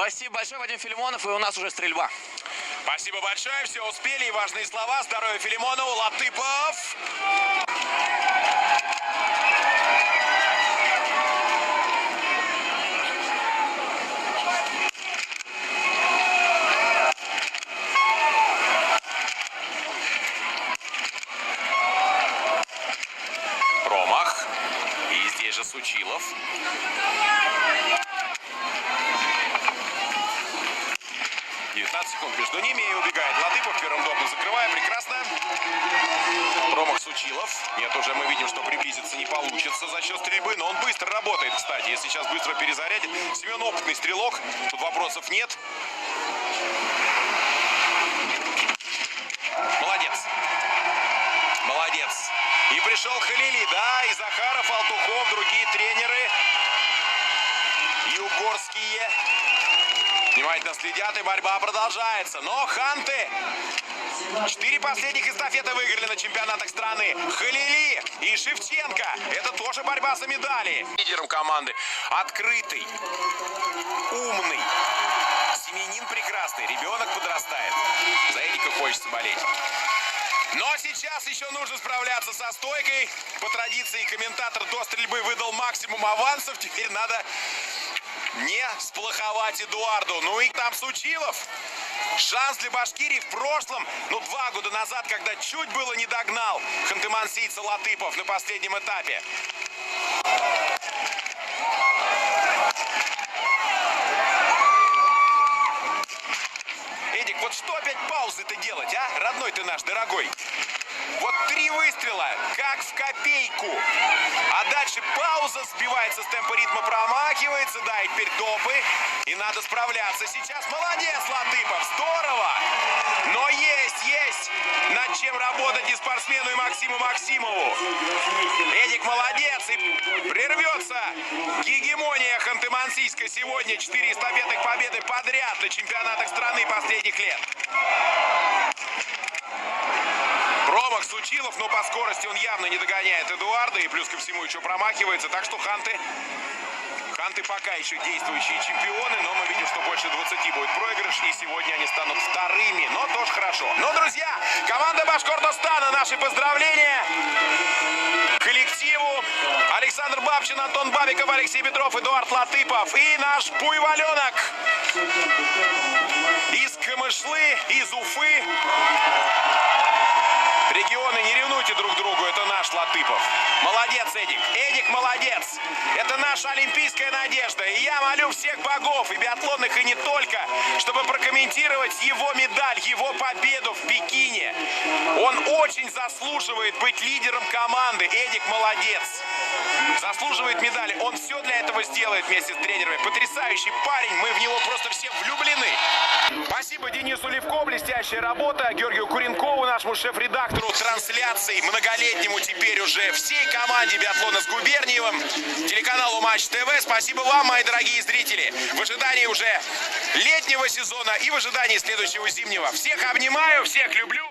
Спасибо большое, Вадим Филимонов, и у нас уже стрельба. Спасибо большое, все успели, и важные слова. Здоровья Филимонову, Латыпов. Промах. И здесь же Сучилов. Секунд между ними и убегает Латыпов, первым допом закрывая, прекрасно. Промах Сучилов. Нет, уже мы видим, что приблизиться не получится за счет стрельбы, но он быстро работает, кстати. Если сейчас быстро перезарядит, Семен опытный стрелок, тут вопросов нет. Молодец. Молодец. И пришел Халили, да, и Захаров, Алтухов, другие тренеры. Югорские. Внимательно следят, и борьба продолжается. Но ханты 4 последних эстафеты выиграли на чемпионатах страны. Халили и Шевченко. Это тоже борьба за медали. Лидером команды. Открытый, умный, семьянин прекрасный. Ребенок подрастает. За Эдика хочется болеть. Но сейчас еще нужно справляться со стойкой. По традиции комментатор до стрельбы выдал максимум авансов. Теперь надо не сплоховать Эдуарду. Ну и там Сучилов. Шанс для Башкирии в прошлом, 2 года назад, когда чуть было не догнал ханты-мансийца Латыпов на последнем этапе. Эдик, вот что опять паузы-то делать, а? Родной ты наш, дорогой. Вот 3 выстрела, как в копейку. А дальше пауза, сбивается с темпа ритма, промахивается. Да, и теперь допы. И надо справляться. Сейчас молодец, Латыпов, здорово. Но есть над чем работать и спортсмену, и Максиму Максимову. Эдик молодец. И прервется гегемония ханты-мансийска сегодня. 4 эстафетных победы подряд на чемпионатах страны последних лет. Промах Сучилов, но по скорости он явно не догоняет Эдуарда. И плюс ко всему еще промахивается. Так что ханты пока еще действующие чемпионы. Но мы видим, что больше 20 будет проигрыш. И сегодня они станут вторыми. Но тоже хорошо. Ну, друзья, команда Башкортостана. Наши поздравления коллективу. Александр Бабчин, Антон Бабиков, Алексей Петров, Эдуард Латыпов. И наш буйволенок из Камышлы, из Уфы. Регионы, не ревнуйте друг другу, это наш Латыпов. Молодец, Эдик. Эдик молодец. Это наша олимпийская надежда. И я молю всех богов, и биатлонных, и не только, чтобы прокомментировать его медаль, его победу в Пекине. Он очень заслуживает быть лидером команды. Эдик молодец. Заслуживает медали. Он все для этого сделает вместе с тренерами. Потрясающий парень. Мы в него просто все влюблены. Спасибо Денису Левко. Блестящая работа. Георгию Куренкову, нашему шеф-редактору трансляций, многолетнему теперь уже всей команде биатлона с Губерниевым, телеканалу Матч ТВ. Спасибо вам, мои дорогие зрители. В ожидании уже летнего сезона и в ожидании следующего зимнего. Всех обнимаю, всех люблю.